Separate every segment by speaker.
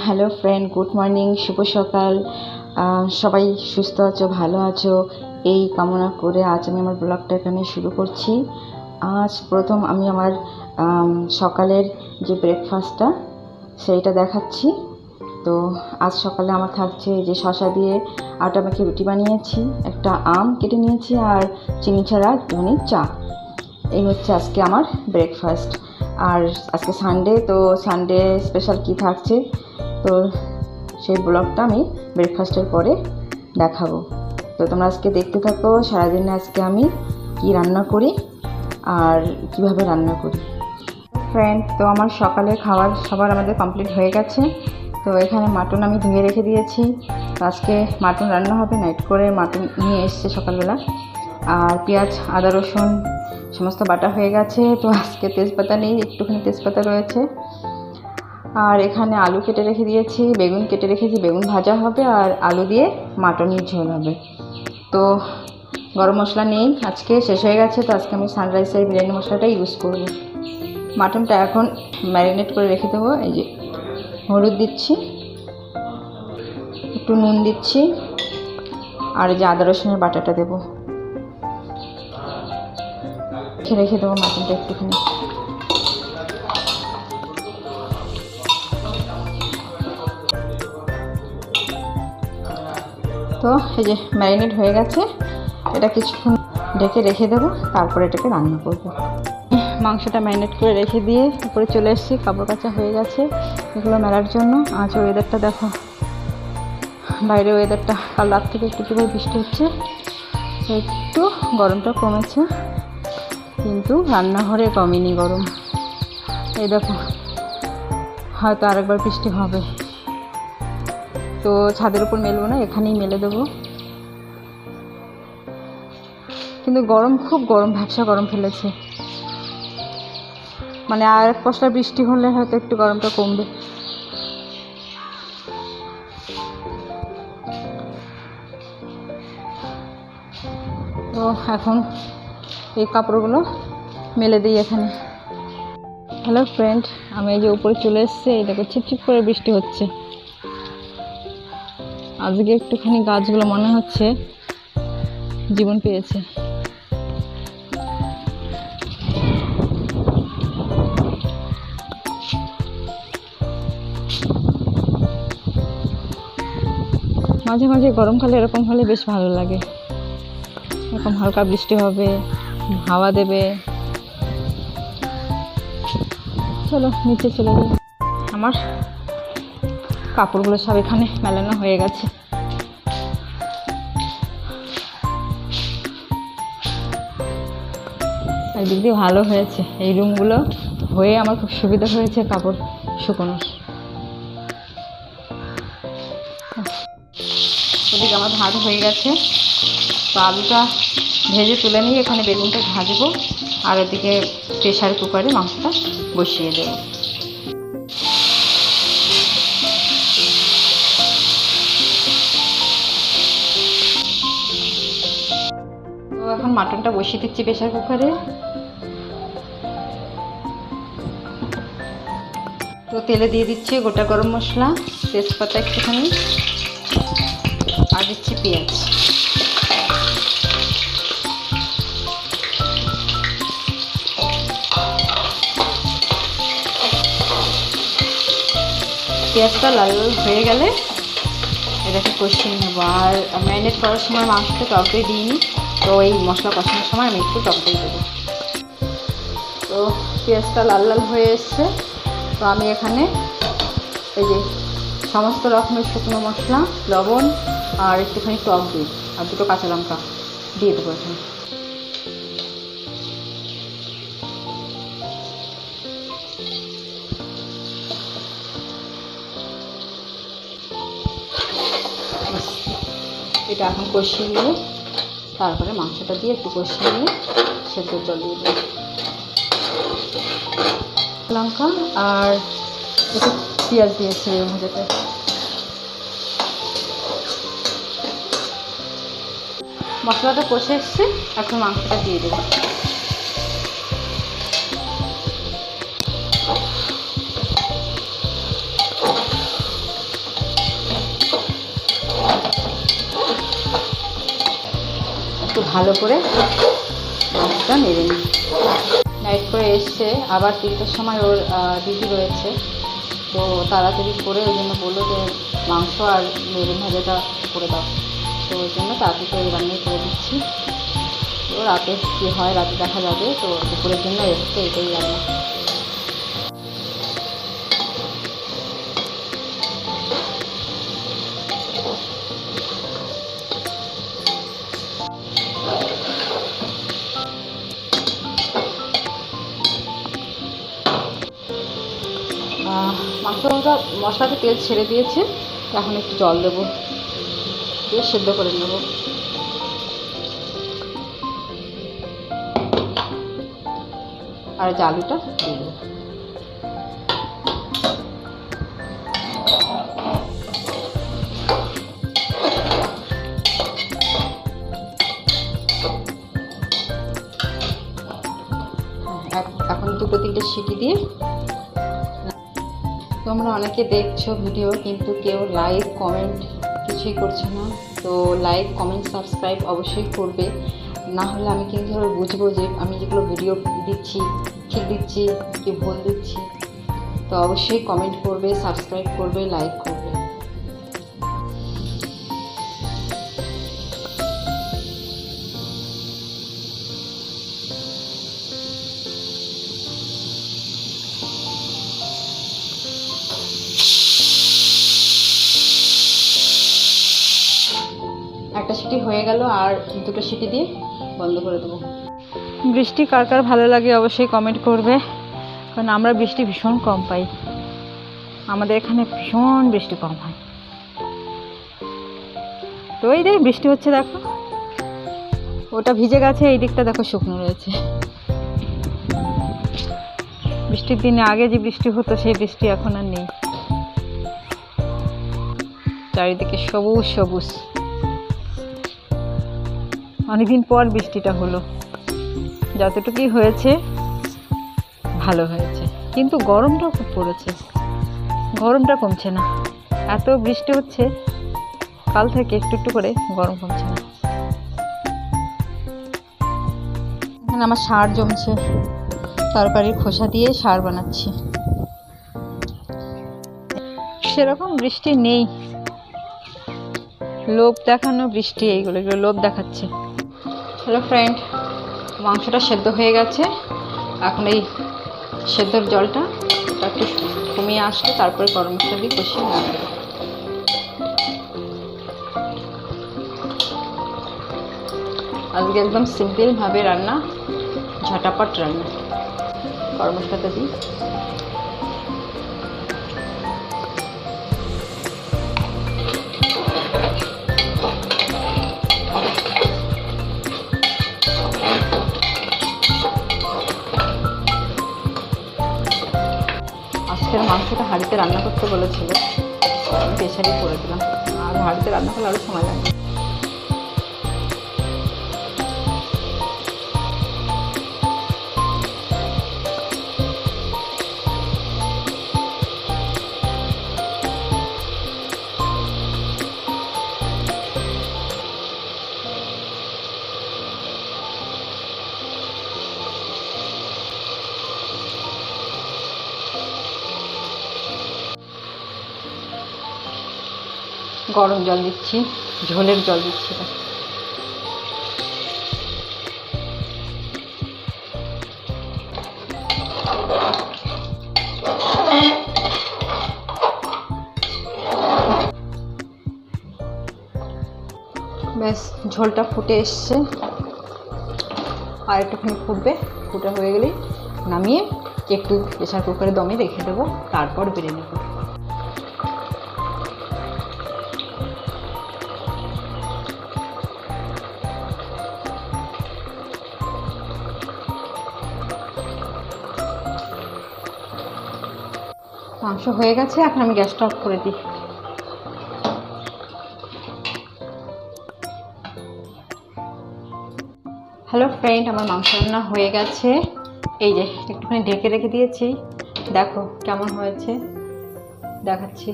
Speaker 1: Hello friend, good morning, শুভ সকাল। সবাই সুস্থ আছো, ভালো আছো এই কামনা করে আজ আমি আমার ব্লগটা এখানে শুরু করছি। আজ প্রথম আমি আমার সকালের যে ব্রেকফাস্টটা সেইটা দেখাচ্ছি। তো আজ সকালে আমার থাকছে যে শসা দিয়ে আটা মেখে রুটি বানিয়েছি, একটা আম কেটে নিয়েছি আর চিনি ছাড়া একটুখানি চা। এই হচ্ছে আজকে আমার ব্রেকফাস্ট। আর আজকে সানডে, তো সানডে স্পেশাল কী থাকছে তো সেই ব্লগটা আমি ব্রেকফাস্টের পরে দেখাবো। তো তোমরা আজকে দেখতে থাকো সারাদিনে আজকে আমি কি রান্না করি আর কিভাবে রান্না করি। ফ্রেন্ড, তো আমার সকালে খাবার সবার আমাদের কমপ্লিট হয়ে গেছে। তো এখানে মাটন আমি ধুয়ে রেখে দিয়েছি। তো আজকে মাটন রান্না হবে, নাইট করে মাটন নিয়ে এসছে সকালবেলা। আর পেঁয়াজ, আদা, রসুন সমস্ত বাটা হয়ে গেছে। তো আজকে তেজপাতা নেই, একটুখানি তেজপাতা রয়েছে। আর এখানে আলু কেটে রেখে দিয়েছি, বেগুন কেটে রেখেছি, বেগুন ভাজা হবে আর আলু দিয়ে মাটনের ঝোল হবে। তো গরম মশলা নেই, আজকে শেষ হয়ে গেছে। তো আজকে আমি সানরাইসের বিরিয়ানি মশলাটা ইউজ করব। মাটনটা এখন ম্যারিনেট করে রেখে দেবো। এই যে হলুদ দিচ্ছি, একটু নুন দিচ্ছি আর এই যে আদা রসুনের বাটাটা দেবো, রেখে দেবো মাটনটা একটুখানি। তো এই যে ম্যারিনেট হয়ে গেছে, এটা কিছুক্ষণ ঢেকে রেখে দেবো, তারপরে এটাকে রান্না করব। মাংসটা ম্যারিনেট করে রেখে দিয়ে উপরে চলে এসেছি, কাপড় কাচা হয়ে গেছে এগুলো মেলার জন্য। আজ ওয়েদারটা দেখো, বাইরে ওয়েদারটা কাল রাত থেকে একটু একটু বৃষ্টি হচ্ছে, একটু গরমটা কমেছে, কিন্তু রান্নাঘরে কমেনি গরম। এই দেখো, হয়তো আরেকবার বৃষ্টি হবে। তো ছাদের উপর মেলবো না, এখানেই মেলে দেবো। কিন্তু গরম, খুব গরম, ভ্যাপসা গরম ফেলেছে। মানে আর এক পশলা বৃষ্টি হলে হয়তো একটু গরমটা কমবে। তো এখন এই কাপড়গুলো মেলে দিই এখানে। হ্যালো ফ্রেন্ড, আমি এই যে উপরে চলে এসেছি, এই দেখো ছিপছিপ করে বৃষ্টি হচ্ছে। আজকে একটুখানি গাছগুলো মনে হচ্ছে জীবন পেয়েছে। মাঝে মাঝে গরমকালে এরকম হলে বেশ ভালো লাগে, এরকম হালকা বৃষ্টি হবে, হাওয়া দেবে। চলো নিচে চলে যাই। আমার কাপড়গুলো সব এখানে মেলানো হয়ে গেছে। একদিক দিয়ে ভালো হয়েছে, এই রুমগুলো হয়ে আমার খুব সুবিধা হয়েছে কাপড় শুকোনোর। ওদিকে আমার ভাত হয়ে গেছে, তো আলুটা ভেজে তুলে নিয়ে এখানে বেগুনটা ভাজবো আর ওদিকে প্রেশার কুকারে মাংসটা বসিয়ে দেবো। তো এখন মাটনটা বসিয়ে দিচ্ছি প্রেশার কুকারে। তো তেলে দিয়ে দিচ্ছি গোটা গরম মশলা, তেজপাতা একটুখানি, আর দিচ্ছি পেঁয়াজ। পেঁয়াজটা লাল হয়ে গেলে এটাকে কষিয়ে নেবো। আর ম্যারিনেট করার সময় মাংসটা টক দই দিইনি, তো এই মশলা কষানোর সময় আমি একটু টক দই দেবো। তো পেঁয়াজটা লাল লাল হয়ে এসছে, তো আমি এখানে এই যে সমস্ত রকমের শুকনো মশলা, লবণ আর একটুখানি টক দই আর দুটো কাঁচা লঙ্কা দিয়ে দেবো এখানে। এটা এখন কষিয়ে নিয়ে তারপরে মাংসটা দিয়ে একটু কষিয়ে নিয়ে সেদ্ধ জল দিয়ে দেবো, লঙ্কা আর একটু পেঁয়াজ দিয়েছি এর মধ্যে। মশলাটা কষে এসছে, এখন মাংসটা দিয়ে দেবো। ভালো করে মাংসটা নেড়ে নিই। নাইট করে এসছে, আবার 3টার সময় ওর ডিউটি রয়েছে, তো তাড়াতাড়ি করে ওই জন্য বললো যে মাংস আর বেগুন ভাজাটা করে দাও, তো ওই জন্য তাড়াতাড়ি করে রান্নাই করে দিচ্ছি। তো রাতে কী হয় রাতে দেখা যাবে, তো দুপুরের জন্য এসছে এটাই রান্না। মাংসটা মশলাতে তেল ছেড়ে দিয়েছে, এখন একটু জল দেবো, দিয়ে সেদ্ধ করে নেব। আর যে আলুটা দিয়ে দেবো। এখন 2-3টে সিটি দিয়ে। তোমরা অনেকে দেখছো ভিডিও, কিন্তু কেউ লাইক কমেন্ট কিছুই করছে না, তো লাইক কমেন্ট সাবস্ক্রাইব অবশ্যই করবে, না হলে আমি কিন্তু বুঝবো যে আমি যেগুলো ভিডিও দিচ্ছি ঠিক দিচ্ছি কি ভুল দিচ্ছি। তো অবশ্যই কমেন্ট করবে, সাবস্ক্রাইব করবে, লাইক করবে। একটা সিটি হয়ে গেল, আর 2টো সিটি দিয়ে বন্ধ করে দেবো। বৃষ্টি কার কার ভালো লাগে অবশ্যই কমেন্ট করবে, কারণ আমরা বৃষ্টি ভীষণ কম পাই, আমাদের এখানে ভীষণ বৃষ্টি কম হয়। তো এই দেখ বৃষ্টি হচ্ছে, দেখো ওটা ভিজে গেছে, এই দিকটা দেখো শুকনো রয়েছে। বৃষ্টির দিনে আগে যে বৃষ্টি হতো সেই বৃষ্টি এখন আর নেই, চারিদিকে সবুজ সবুজ। অনেকদিন পর বৃষ্টিটা হলো, যতটুকুই হয়েছে ভালো হয়েছে, কিন্তু গরমটাও খুব পড়েছে, গরমটা কমছে না। এত বৃষ্টি হচ্ছে কাল থেকে, একটু একটু করে গরম কমছে না। এখানে আমার সার জমছে, তরকারির খোসা দিয়ে সার বানাচ্ছি। সেরকম বৃষ্টি নেই, লোভ দেখানো বৃষ্টি, এগুলো লোভ দেখাচ্ছে। হ্যালো ফ্রেন্ড, মাংসটা সেদ্ধ হয়ে গেছে, এখন এই সেদ্ধর জলটা একটু কমিয়ে আসলে তারপরে গরম মশলা দিয়ে কষিয়ে নামিয়ে দেবো। আজকে একদম সিম্পলভাবে রান্না, ঝটাপট রান্না। গরম মশলাটা দিই। আজকের মাংসটা হাঁড়িতে রান্না করতে বলেছিল, আমি প্রেশারে করে দিলাম, আর হাঁড়িতে রান্না করলে আরও সময় লাগবে। গরম জল দিচ্ছি, ঝোলের জল দিচ্ছি। ব্যাস ঝোলটা ফুটে এসছে, আর একটুখানি ফুটবে, ফুটা হয়ে গেলেই নামিয়ে একটু প্রেসার কুকারে দমে রেখে দেবো, তারপর বেড়ে নেব। মাংস হয়ে গেছে, এখন আমি গ্যাসটা অফ করে দিই। হ্যালো ফ্রেন্ড, আমার মাংস রান্না হয়ে গেছে, এই যে একটুখানি ঢেকে রেখে দিয়েছি, দেখো কেমন হয়েছে দেখাচ্ছি।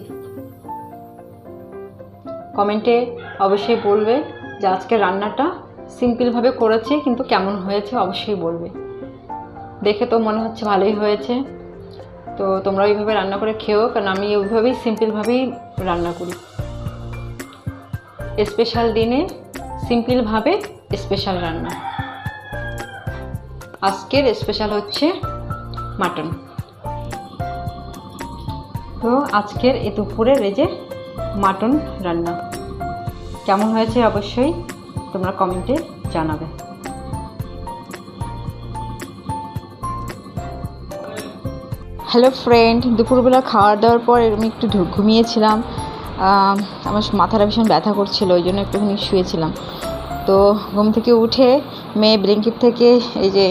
Speaker 1: কমেন্টে অবশ্যই বলবে যে আজকের রান্নাটা
Speaker 2: সিম্পলভাবে করেছি, কিন্তু কেমন হয়েছে অবশ্যই বলবে। দেখে তো মনে হচ্ছে ভালোই হয়েছে। তো তোমরা ওইভাবে রান্না করে খেও, কারণ আমি ওইভাবেই সিম্পলভাবেই রান্না করি। স্পেশাল দিনে সিম্পলভাবে স্পেশাল রান্না। আজকের স্পেশাল হচ্ছে মাটন। তো আজকের এই দুপুরের এই যে মাটন রান্না কেমন হয়েছে অবশ্যই তোমরা কমেন্টে জানাবে। হ্যালো ফ্রেন্ড, দুপুরবেলা খাওয়া দাওয়ার পর আমি একটু ঘুমিয়েছিলাম। আমার মাথাটা ভীষণ ব্যথা করছিল, ওই জন্য একটুখানি শুয়েছিলাম। তো ঘুম থেকে উঠে মেয়ে ব্লিঙ্কিট থেকে এই যে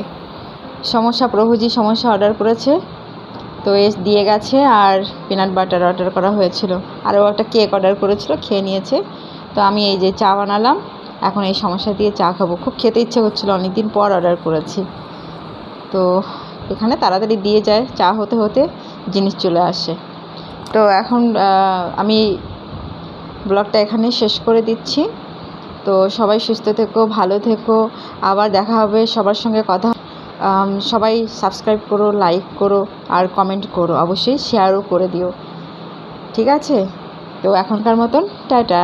Speaker 2: প্রভুজি সমস্যা অর্ডার করেছে, তো দিয়ে গেছে। আর পিনাট বাটার অর্ডার করা হয়েছিল, আরও একটা কেক অর্ডার করেছিল, খেয়ে নিয়েছে। তো আমি এই যে চা বানালাম, এখন এই সমস্যা দিয়ে চা খাবো। খুব খেতে ইচ্ছে করছিল, অনেক দিন পর অর্ডার করেছি। তো এখানে তাড়াতাড়ি দিয়ে যায়, চা হতে হতে জিনিস চলে আসে। তো এখন আমি ব্লগটা এখানে শেষ করে দিচ্ছি। তো সবাই সুস্থ থেকো, ভালো থেকো, আবার দেখা হবে সবার সঙ্গে কথা। সবাই সাবস্ক্রাইব করো, লাইক করো আর কমেন্ট করো, অবশ্যই শেয়ারও করে দিও, ঠিক আছে? তো এখনকার মতন টাটা।